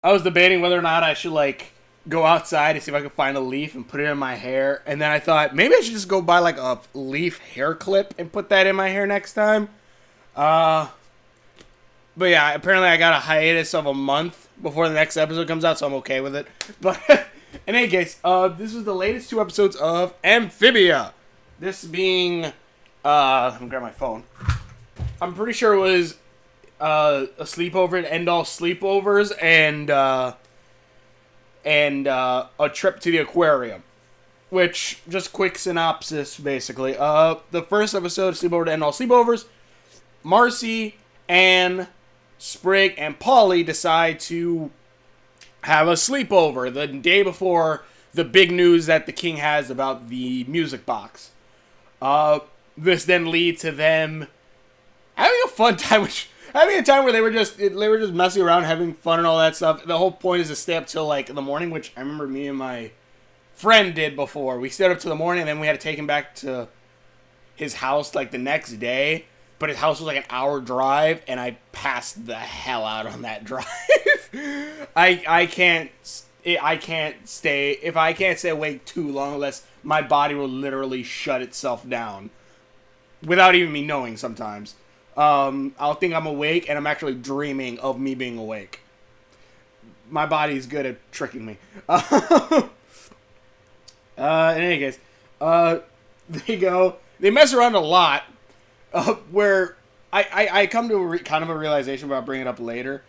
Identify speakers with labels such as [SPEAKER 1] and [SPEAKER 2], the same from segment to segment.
[SPEAKER 1] I was debating whether or not I should like go outside and see if I could find a leaf and put it in my hair, and then I thought maybe I should just go buy like a leaf hair clip and put that in my hair next time. Uh, but yeah, apparently I got a hiatus of a month before the next episode comes out, so I'm okay with it. But in any case, this is the latest two episodes of Amphibia. This being, let me grab my phone. I'm pretty sure it was a sleepover at End All Sleepovers and a trip to the aquarium. Which, just quick synopsis, basically. The first episode, Sleepover to End All Sleepovers, Marcy, Anne, Sprig, and Polly decide to have a sleepover the day before the big news that the king has about the music box. This then leads to them having a fun time, having a time where they were just messing around, having fun and all that stuff. The whole point is to stay up till like the morning, which I remember me and my friend did before. We stayed up till the morning, and then we had to take him back to his house like the next day. But his house was like an hour drive, and I passed the hell out on that drive. I can't stay if I can't stay awake too long, unless my body will literally shut itself down without even me knowing. Sometimes I'll think I'm awake, and I'm actually dreaming of me being awake. My body's good at tricking me. In any case, they go. They mess around a lot. Where I come to kind of a realization about bringing it up later.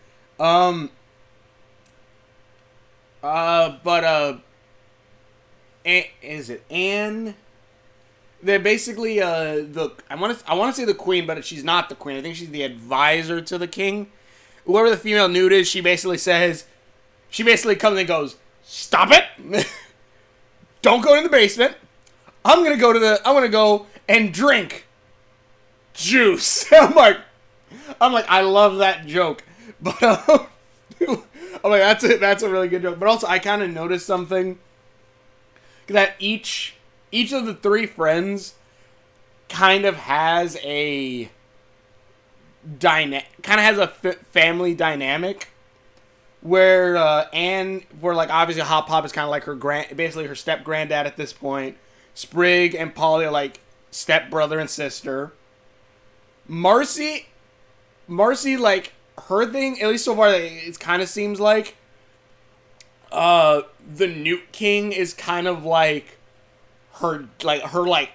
[SPEAKER 1] Is it Anne? They're basically I want to say the queen, but she's not the queen. I think she's the advisor to the king. Whoever the female nude is, she basically comes and goes, "Stop it! Don't go to the basement. I'm gonna go and drink juice." I'm like, I love that joke, but I'm like, that's a really good joke. But also, I kind of noticed something that each of the three friends kind of has a family dynamic where where like obviously Hop Pop is kind of like basically her step granddad at this point. Sprig and Polly are like step brother and sister. Marcy, like her thing, at least so far, it kind of seems like the Newt King is kind of like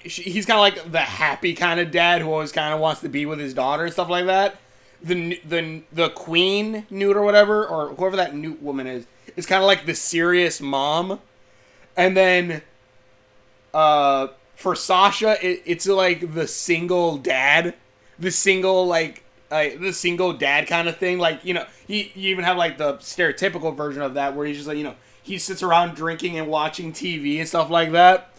[SPEAKER 1] he's kind of like the happy kind of dad who always kind of wants to be with his daughter and stuff like that. The queen Newt or whatever, or whoever that Newt woman is kind of like the serious mom, and then for Sasha, it's like the single dad. The single dad kind of thing. Like, you even have like the stereotypical version of that where he's just like, he sits around drinking and watching TV and stuff like that.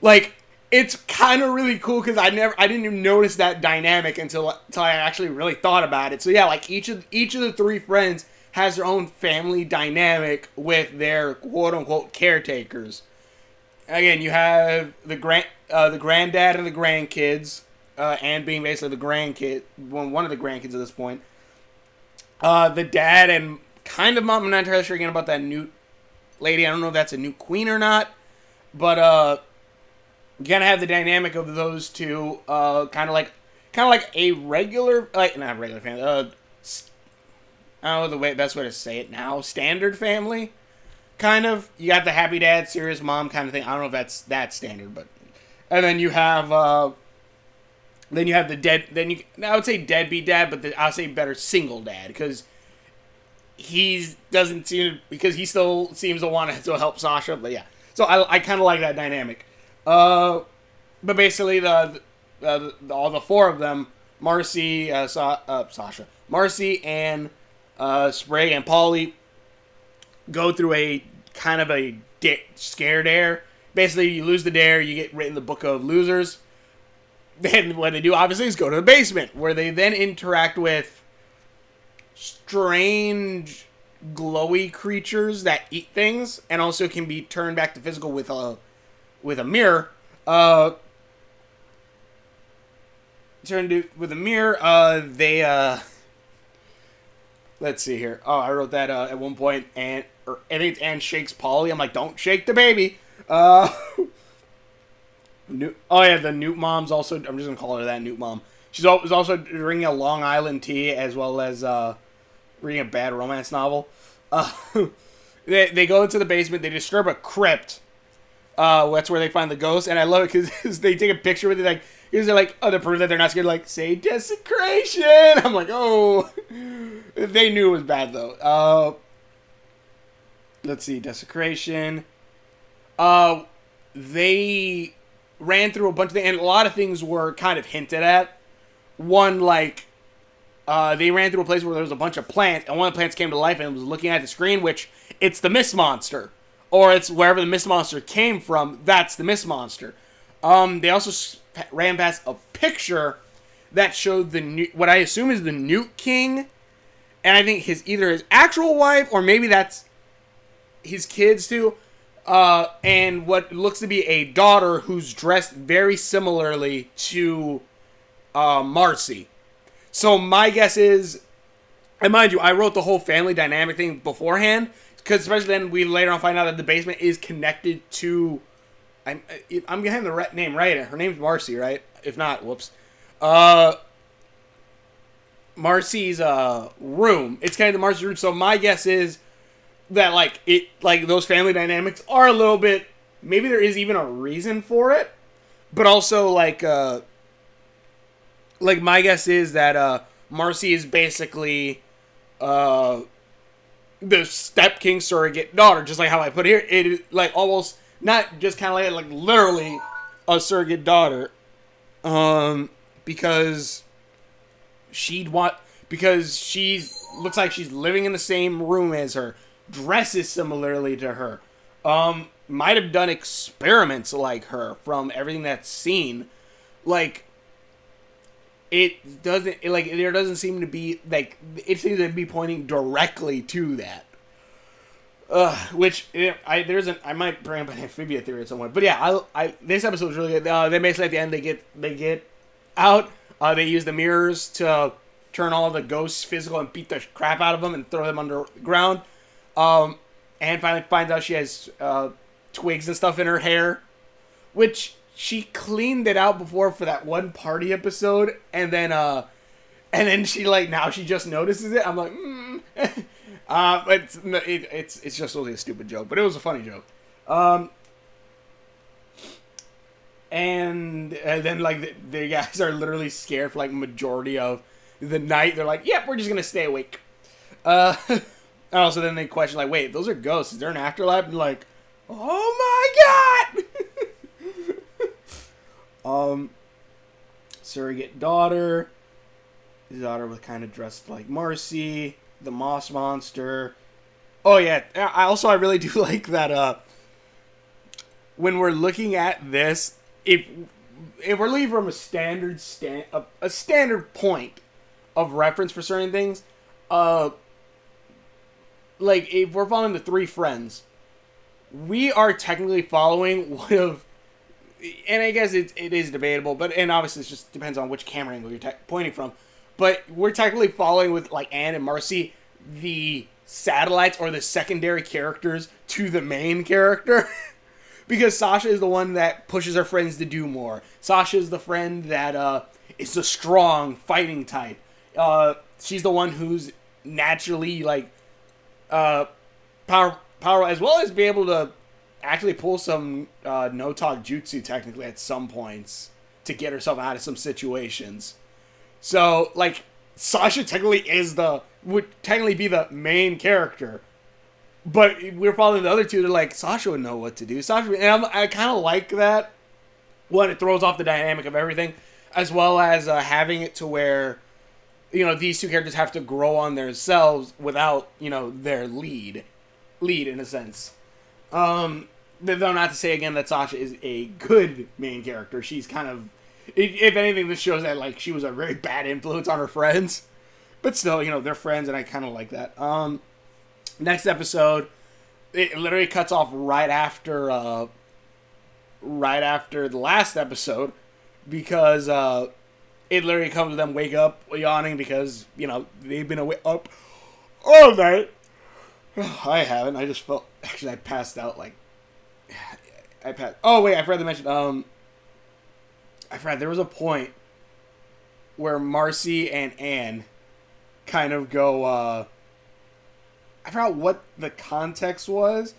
[SPEAKER 1] Like, it's kind of really cool because I didn't even notice that dynamic until I actually really thought about it. So yeah, like each of the three friends has their own family dynamic with their quote unquote caretakers. Again, you have the granddad and the grandkids. And being basically the grandkid, one of the grandkids at this point. The dad and kind of mom, I'm not entirely sure again about that Newt lady. I don't know if that's a Newt queen or not. But you kind of have the dynamic of those two, kind of like a regular, like not regular family. I don't know the best way to say it now. Standard family, kind of. You got the happy dad, serious mom kind of thing. I don't know if that's that standard, but and then you have the dead. I would say deadbeat dad, but I'll say better single dad because he still seems to want to still help Sasha. But yeah, so I kind of like that dynamic. But basically all the four of them, Marcy, Sasha, Marcy, and Sprig and Polly, go through a kind of a scare dare. Basically, you lose the dare, you get written in the book of losers. Then what they do, obviously, is go to the basement, where they then interact with strange, glowy creatures that eat things, and also can be turned back to physical with a mirror. With a mirror, Let's see here. Oh, I wrote that at one point, and I think it's Anne shakes Polly. I'm like, don't shake the baby. Oh yeah, the Newt mom's also. I'm just gonna call her that, Newt mom. She's was also drinking a Long Island tea as well as reading a bad romance novel. Uh, they go into the basement. They disturb a crypt. That's where they find the ghost, and I love it because they take a picture with it. Like, here's like, to prove that they're not scared. Like, say desecration. I'm like, oh, they knew it was bad though. Let's see, desecration. They ran through a bunch of things, and a lot of things were kind of hinted at. One, like, they ran through a place where there was a bunch of plants, and one of the plants came to life and was looking at the screen, which, it's the Mist Monster. Or it's wherever the Mist Monster came from, that's the Mist Monster. They also ran past a picture that showed what I assume is the Newt King, and I think either his actual wife, or maybe that's his kids too, and what looks to be a daughter who's dressed very similarly to Marcy. So my guess is, and mind you, I wrote the whole family dynamic thing beforehand, because especially then we later on find out that the basement is connected to, I'm gonna have the name right. Her name's Marcy, right? If not, whoops. Marcy's room. It's kind of the Marcy's room. So my guess is that like those family dynamics are a little bit. Maybe there is even a reason for it, but also like my guess is that Marcy is basically the Step King surrogate daughter, just like how I put it here. It is like almost not just kind of like literally a surrogate daughter, because she looks like she's living in the same room as her, dresses similarly to her, might have done experiments like her from everything that's seen, like. It doesn't, like, there doesn't seem to be, like, it seems to be pointing directly to that. Which, I might bring up an Amphibia theory at some point. But yeah, this episode was really good. They basically, at the end, they get out. They use the mirrors to turn all of the ghosts physical and beat the crap out of them and throw them underground. And finally finds out she has twigs and stuff in her hair. Which... she cleaned it out before for that one party episode, and then she now she just notices it. I'm like, it's just really a stupid joke, but it was a funny joke. And then the guys are literally scared for majority of the night. They're like, yep, we're just gonna stay awake. And also then they question wait, those are ghosts. Is there an afterlife? And like, oh my god. Surrogate daughter. His daughter was kind of dressed like Marcy. The Moss Monster. Oh yeah, I really do like that. When we're looking at this, if we're looking from a standard point of reference for certain things, if we're following the three friends, we are technically following one of. And I guess it is debatable, and obviously it just depends on which camera angle you're pointing from. But we're technically following with Anne and Marcy the satellites or the secondary characters to the main character, because Sasha is the one that pushes her friends to do more. Sasha is the friend that is the strong fighting type. She's the one who's naturally power as well as be able to actually pull some no-talk jutsu technically at some points to get herself out of some situations. So, Sasha technically would technically be the main character. But we're following the other two. They're like, Sasha would know what to do. And I kind of like that. One, it throws off the dynamic of everything. As well as having it to where, these two characters have to grow on themselves without, their lead in a sense. Though not to say again that Sasha is a good main character. She's kind of, if anything, this shows that she was a very bad influence on her friends. But still, they're friends, and I kind of like that. Next episode, it literally cuts off right after the last episode, because it literally comes to them wake up yawning because they've been up all night. I haven't. I just felt. Actually, I passed out like. I passed. Oh wait, I forgot to mention. I forgot there was a point where Marcy and Anne kind of go. I forgot what the context was.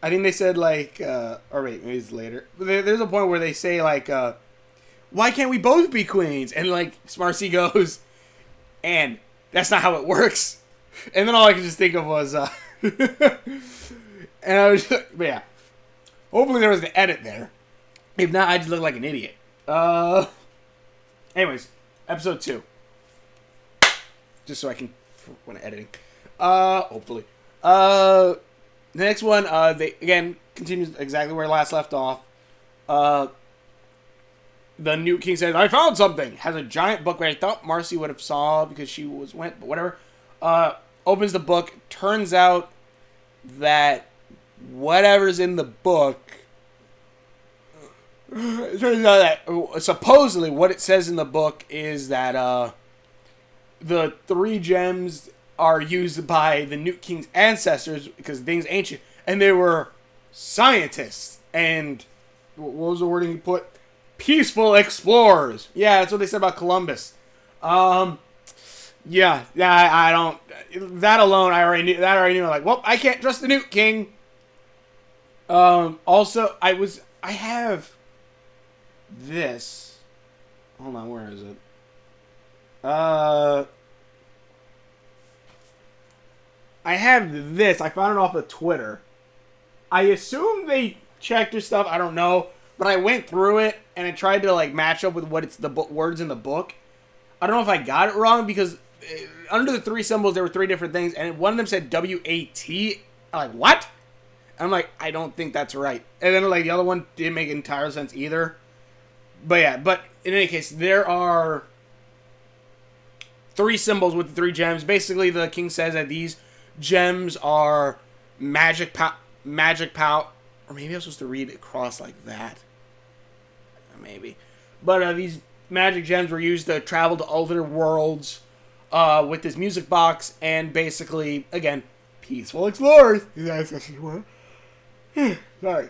[SPEAKER 1] I think they said like, or wait, maybe it's later. There's a point where they say like, why can't we both be queens? And like, Marcy goes, and that's not how it works. And then all I could just think of was, and I was, but yeah. Hopefully there was an edit there. If not, I just look like an idiot. Anyways, episode 2. Just so I can, when editing. Hopefully. The next one, they, again, continues exactly where last left off. The Newt King says, I found something! Has a giant book where I thought Marcy would have saw because she went, but whatever. Opens the book. Turns out that whatever's in the book, it turns out that supposedly what it says in the book is that the 3 gems are used by the Newt King's ancestors because the thing's ancient, and they were scientists and what was the wording he put? Peaceful explorers. Yeah, that's what they said about Columbus. Yeah, I don't. That alone, I already knew. That I already knew. Like, well, I can't trust the Newt King. Also, I have this. Hold on, where is it? I have this. I found it off of Twitter. I assume they checked their stuff. I don't know, but I went through it and I tried to like match up with what it's the words in the book. I don't know if I got it wrong because under the 3 symbols there were 3 different things, and one of them said W-A-T. I'm like, what? I'm like, I don't think that's right. And then like the other one didn't make entire sense either. But yeah, but in any case, there are 3 symbols with the 3 gems. Basically, the king says that these gems are magic power. Or maybe I'm supposed to read it across like that. Maybe. But these magic gems were used to travel to other worlds with this music box, and basically, again, peaceful explorers. Sorry.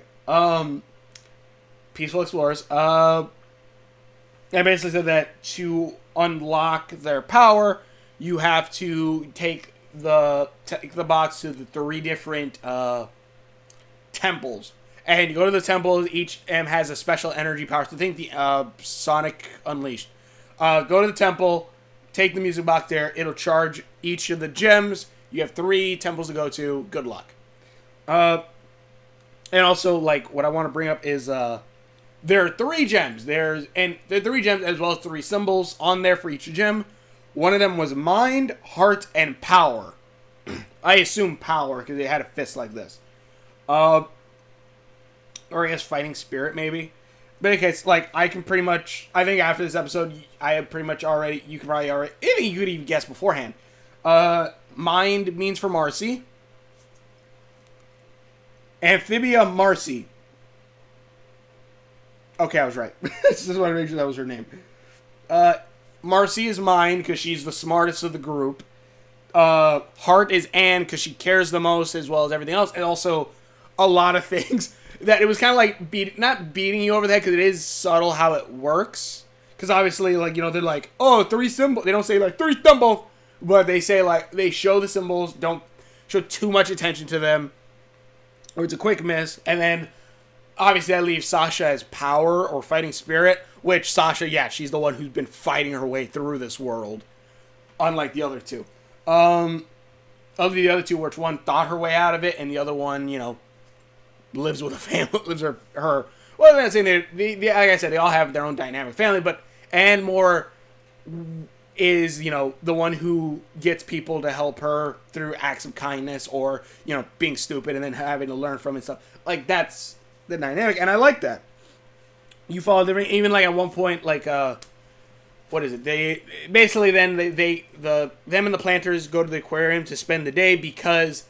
[SPEAKER 1] Peaceful explorers. I basically said that to unlock their power, you have to take the box to the 3 different temples. And you go to the temples, each M has a special energy power. So think the Sonic Unleashed. Go to the temple, take the music box there. It'll charge each of the gems. You have 3 temples to go to. Good luck. And also, like, what I want to bring up is there are 3 gems. There are 3 gems as well as 3 symbols on there for each gem. One of them was mind, heart, and power. I assume power because they had a fist like this. Or I guess fighting spirit, maybe. But in case, like, I can pretty much, I think after this episode, I have pretty much already, you can probably already, I think you could even guess beforehand. Mind means for Marcy. Amphibia Marcy. Okay, I was right. Just wanted to make sure that was her name. Marcy is mine because she's the smartest of the group. Heart is Anne because she cares the most as well as everything else. And also a lot of things that it was kind of like not beating you over the head because it is subtle how it works. Because obviously, like, you know, they're like, oh, 3 symbols. They don't say like 3 symbols, but they say like they show the symbols, don't show too much attention to them, or it's a quick miss. And then obviously that leaves Sasha as power or fighting spirit, which Sasha, yeah, she's the one who's been fighting her way through this world, unlike the other 2. Of the other 2, which one thought her way out of it, and the other one, you know, lives with a family, lives her. Well, I'm not saying they, like I said, they all have their own dynamic family, but Anne more is, you know, the one who gets people to help her through acts of kindness or, you know, being stupid and then having to learn from it and stuff. Like, that's the dynamic, and I like that. You follow different, even like at one point, like, what is it? They basically then them and the planters go to the aquarium to spend the day because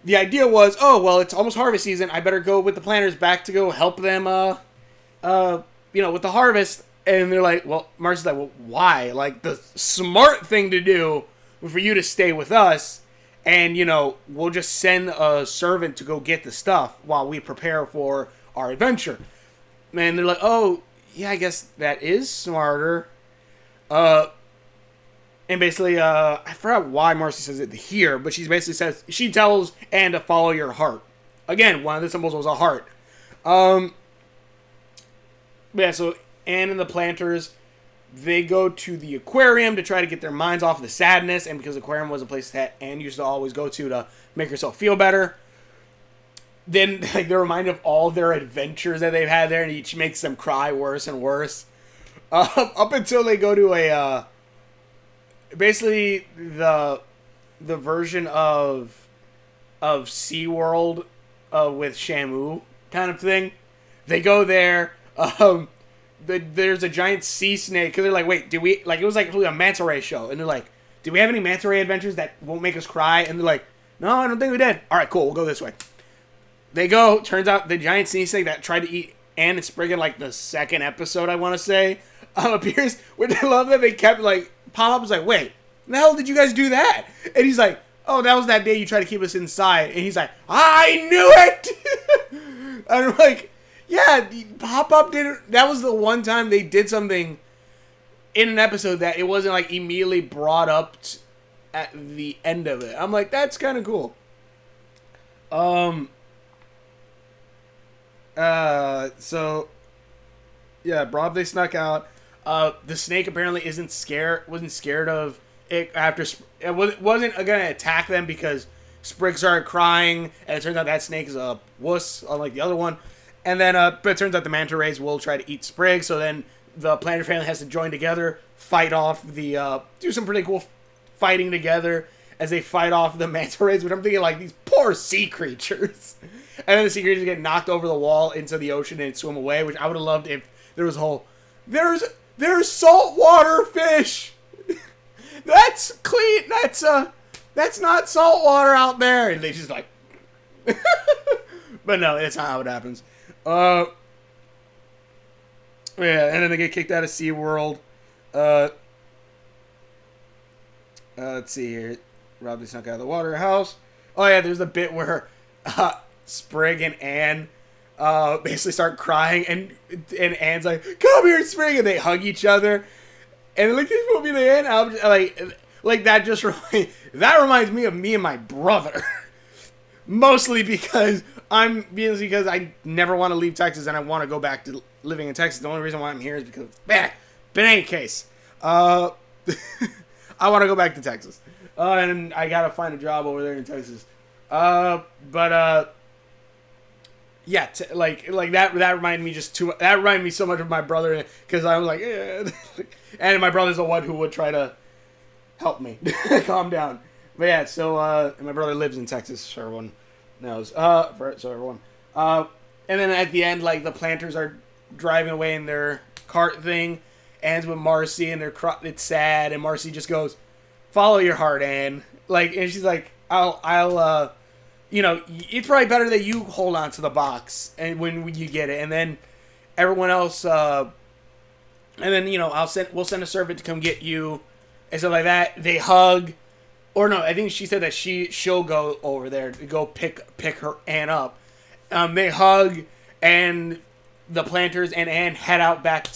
[SPEAKER 1] the idea was, oh, well, it's almost harvest season. I better go with the planters back to go help them, you know, with the harvest. And they're like, well, Marcy's like, well, why? Like, the smart thing to do for you to stay with us, and we'll just send a servant to go get the stuff while we prepare for our adventure. And they're like, oh yeah, I guess that is smarter. And basically, I forgot why Marcy says it here, but she basically says, she tells Anne to follow your heart. Again, one of the symbols was a heart. Yeah, so Anne and the Planters, they go to the aquarium to try to get their minds off the sadness, and because the aquarium was a place that Anne used to always go to make herself feel better. Then they're reminded of all their adventures that they've had there, and each makes them cry worse and worse. Up until they go to basically the version of SeaWorld with Shamu kind of thing. They go there. There's a giant sea snake, because they're like, wait, did we, it was like a manta ray show, and they're like, do we have any manta ray adventures that won't make us cry? And they're like, no, I don't think we did. All right, cool, we'll go this way. They go. Turns out the giant sea snake that tried to eat Anne and Sprig in the second episode, I want to say, appears. Which I love that they kept pop up was like, wait, the hell did you guys do that? And he's like, oh, that was that day you tried to keep us inside. And he's like, I knew it. And I'm like, yeah, pop up didn't. That was the one time they did something in an episode that it wasn't immediately brought up at the end of it. I'm like, that's kind of cool. So yeah, Rob, they snuck out. The snake apparently wasn't scared of it after it wasn't gonna attack them because Sprig started crying, and it turns out that snake is a wuss, unlike the other one. And then, but it turns out the manta rays will try to eat Sprig, so then the Planter family has to join together, fight off do some pretty cool fighting together as they fight off the manta rays, which I'm thinking these poor sea creatures. And then the sea creatures get knocked over the wall into the ocean and swim away, which I would have loved if there was a whole, there's saltwater fish! That's clean, that's not saltwater out there! And they just but no, that's not how it happens. Yeah, and then they get kicked out of SeaWorld. Let's see here. Rob, they snuck out of the water house. Oh yeah, there's a bit where Sprig and Anne basically start crying, and Anne's like, "Come here, Sprig," and they hug each other. And this movie they end, I'm just, that reminds me of me and my brother. Mostly because I never want to leave Texas and I want to go back to living in Texas. The only reason why I'm here is because but in any case, I want to go back to Texas, and I gotta find a job over there in Texas. Yeah, that reminded me that reminded me so much of my brother, because I was like, yeah. And my brother's the one who would try to help me calm down. But yeah, so and my brother lives in Texas, so everyone knows. And then at the end, the Planters are driving away in their cart thing. Anne's with Marcy, and it's sad, and Marcy just goes, "Follow your heart, Anne." And she's like, "I'll it's probably better that you hold on to the box and when you get it, and then everyone else, and then we'll send a servant to come get you," and stuff like that. They hug, or no, I think she said that she'll go over there to go pick her Anne up. They hug, and the Planters and Anne head out back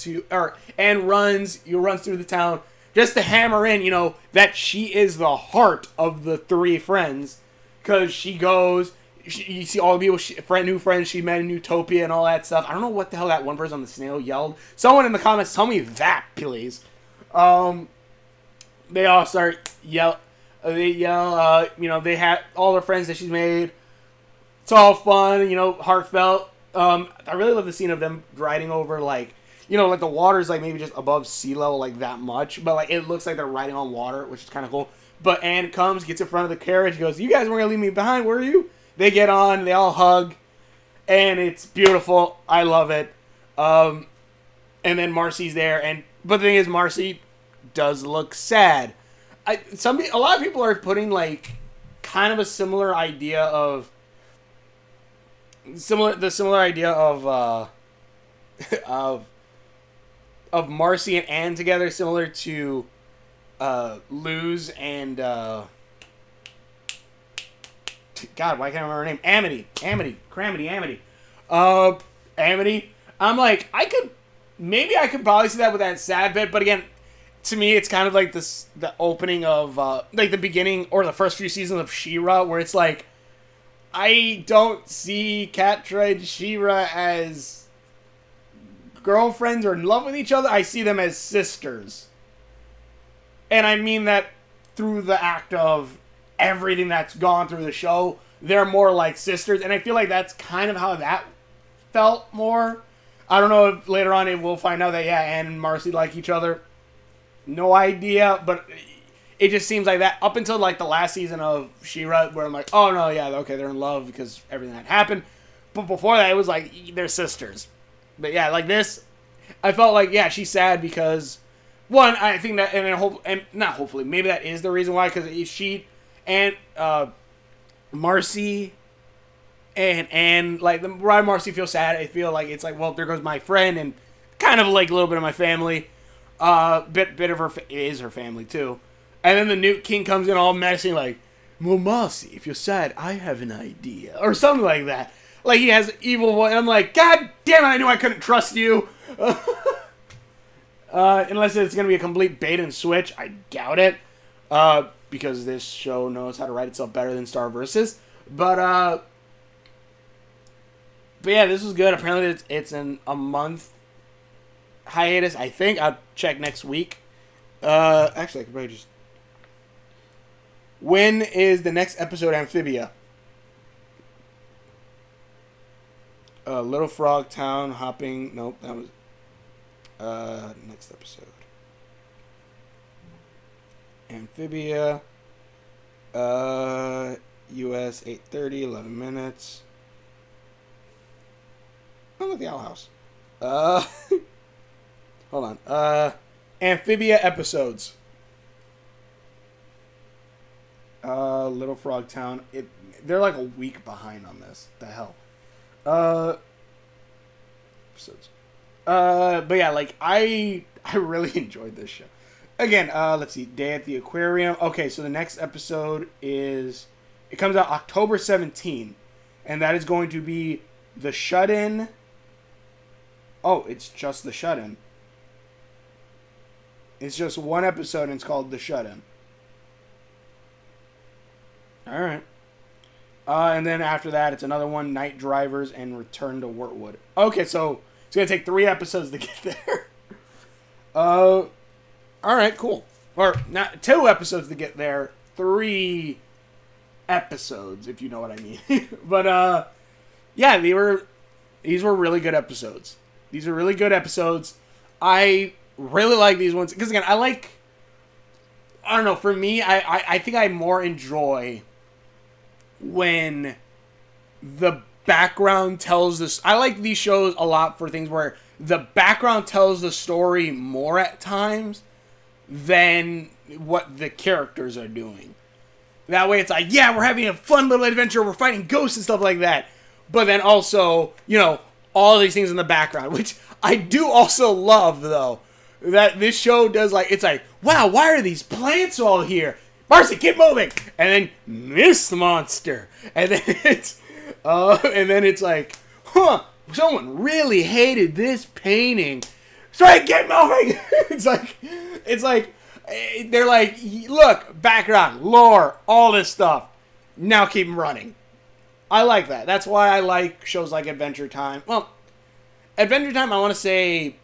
[SPEAKER 1] Anne runs through the town just to hammer in, that she is the heart of the three friends. Because she goes, you see all the people, new friends she met in Utopia and all that stuff. I don't know what the hell that one person on the snail yelled. Someone in the comments, tell me that, please. They all start yell. They yell. They have all their friends that she's made. It's all fun, heartfelt. I really love the scene of them riding over, the water's maybe just above sea level, that much, but it looks like they're riding on water, which is kind of cool. But Anne comes, gets in front of the carriage, goes, "You guys weren't gonna leave me behind, were you?" They get on, they all hug, and it's beautiful. I love it. And then Marcy's there, but the thing is, Marcy does look sad. A lot of people are putting kind of a similar idea of of Marcy and Anne together, similar to Luz and God, why can't I remember her name? Amity. Amity. I'm like, maybe I could probably see that with that sad bit, but again, to me, it's kind of like the opening of, like the beginning or the first few seasons of She-Ra, where it's like, I don't see Catra and She-Ra as girlfriends or in love with each other. I see them as sisters. And I mean that through the act of everything that's gone through the show. They're more like sisters, and I feel like that's kind of how that felt more. I don't know if later on we'll find out that, yeah, Anne and Marcy like each other. No idea, but it just seems like that up until like the last season of She-Ra, where I'm like, oh no, yeah, okay, they're in love because everything that happened. But before that, it was like, they're sisters. But yeah, like this, I felt like, yeah, she's sad because, one, I think that, and not hopefully, maybe that is the reason why, because she and Marcy and like the why Marcy feels sad, I feel like it's like, well, there goes my friend and kind of like a little bit of my family. Bit of her is her family too. And then the Newt King comes in all messy, like, well, Marcy, if you're sad, I have an idea, or something like that. Like he has evil voice. I'm like, God damn it! I knew I couldn't trust you. Unless it's gonna be a complete bait and switch, I doubt it. Because this show knows how to write itself better than Star Versus. But yeah, this was good. Apparently, it's in a month hiatus. I think I'll check next week. Actually, I could probably just. When is the next episode? Amphibia. Little Frog Town hopping. Nope, that was next episode. Amphibia. US 8:30, 11 minutes. Oh, look, the Owl House. Hold on. Amphibia episodes. Little Frog Town. They're like a week behind on this. The hell. Episodes. But yeah, like I really enjoyed this show. Again, let's see. Day at the Aquarium. Okay, so the next episode it comes out October 17, and that is going to be The Shut-In. Oh, it's just The Shut-In. It's just one episode, and it's called The Shut-In. Alright. And then after that, it's another one, Night Drivers and Return to Wyrtwood. Okay, so it's going to take 3 episodes to get there. Alright, cool. Or, not 2 episodes to get there. 3 episodes, if you know what I mean. But, yeah, these were really good episodes. These are really good episodes. I really like these ones. Because, again, I don't know, for me, I think I more enjoy when the background tells this. I like these shows a lot for things where the background tells the story more at times than what the characters are doing. That way it's like, yeah, we're having a fun little adventure, we're fighting ghosts and stuff like that. But then also, all these things in the background, which I do also love, though. That this show does, like, it's like, wow, why are these plants all here? Marcy, keep moving! And then, this monster. And then it's like, huh, someone really hated this painting. Straight, get moving! It's like, they're like, look, background, lore, all this stuff. Now keep running. I like that. That's why I like shows like Adventure Time. Well, Adventure Time, I want to say,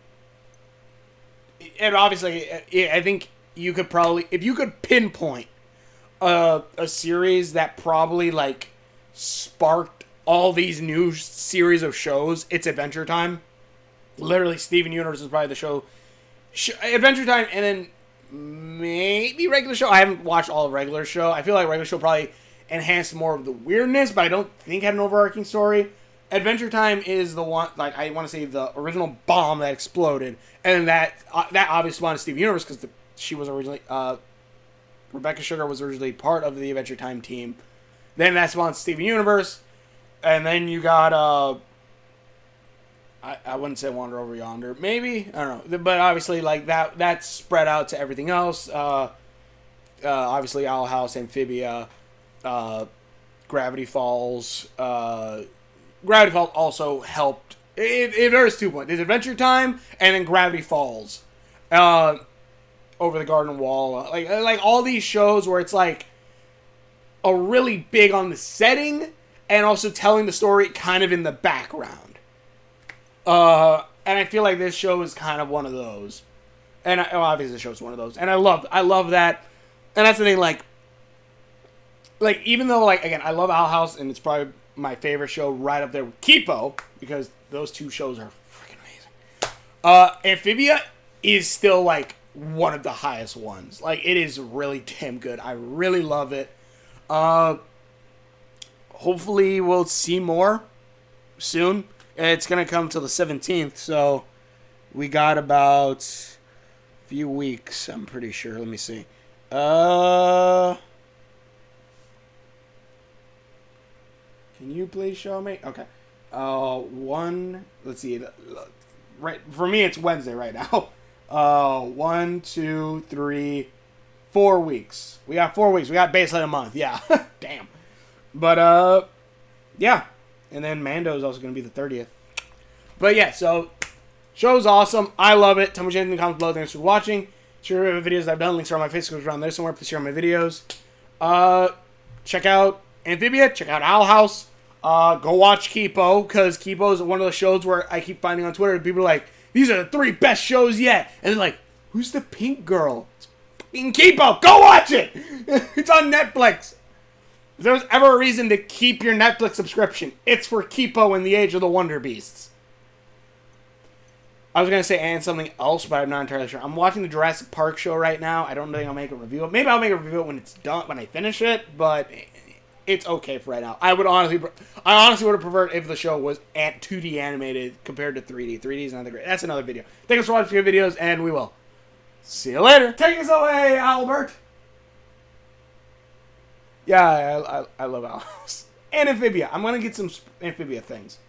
[SPEAKER 1] and obviously, I think you could probably, if you could pinpoint a series that probably, like, sparked all these new series of shows, it's Adventure Time. Literally, Steven Universe is probably the show. Adventure Time, and then maybe Regular Show. I haven't watched all of Regular Show. I feel like Regular Show probably enhanced more of the weirdness, but I don't think it had an overarching story. Adventure Time is the one, like, I want to say the original bomb that exploded, and that obviously spawned Steven Universe because she was originally, Rebecca Sugar was originally part of the Adventure Time team. Then that spawned Steven Universe, and then you got, I wouldn't say Wander Over Yonder. Maybe? I don't know. But obviously, like, that spread out to everything else. obviously Owl House, Amphibia, Gravity Falls. Gravity Falls also helped. There's 2 points. There's Adventure Time and then Gravity Falls. Over the Garden Wall. Like all these shows where it's like a really big on the setting and also telling the story kind of in the background. And I feel like this show is kind of one of those. And obviously the show's one of those. And I love that. And that's the thing, like even though, like, again, I love Owl House, and it's probably my favorite show right up there with Kipo, because those 2 shows are freaking amazing. Amphibia is still, like, one of the highest ones. Like, it is really damn good. I really love it. Hopefully we'll see more soon. It's going to come till the 17th, so we got about a few weeks, I'm pretty sure. Let me see. Can you please show me? Okay. Let's see. Right, for me, it's Wednesday right now. 1, 2, 3, 4 weeks. We got 4 weeks. We got basically a month. Yeah. Damn. But, yeah. And then Mando's also going to be the 30th. But, yeah, so, show's awesome. I love it. Tell me what you think in the comments below. Thanks for watching. Share the videos I've done. Links are on my Facebook around there somewhere. Please share my videos. Check out Amphibia. Check out Owl House. Go watch Kipo, because Kipo is one of those shows where I keep finding on Twitter, people are like, these are the 3 best shows yet. And they're like, who's the pink girl? In Kipo, go watch it! It's on Netflix. If there was ever a reason to keep your Netflix subscription, it's for Kipo and the Age of the Wonder Beasts. I was going to say and something else, but I'm not entirely sure. I'm watching the Jurassic Park show right now. I don't think I'll make a review. Maybe I'll make a review when it's done, when I finish it, but it's okay for right now. I honestly would have preferred if the show was at 2D animated compared to 3D. 3D is not that great. That's another video. Thanks for watching the videos, and we will see you later. Take us away, Albert. Yeah, I love Alice. And Amphibia. I'm going to get some Amphibia things.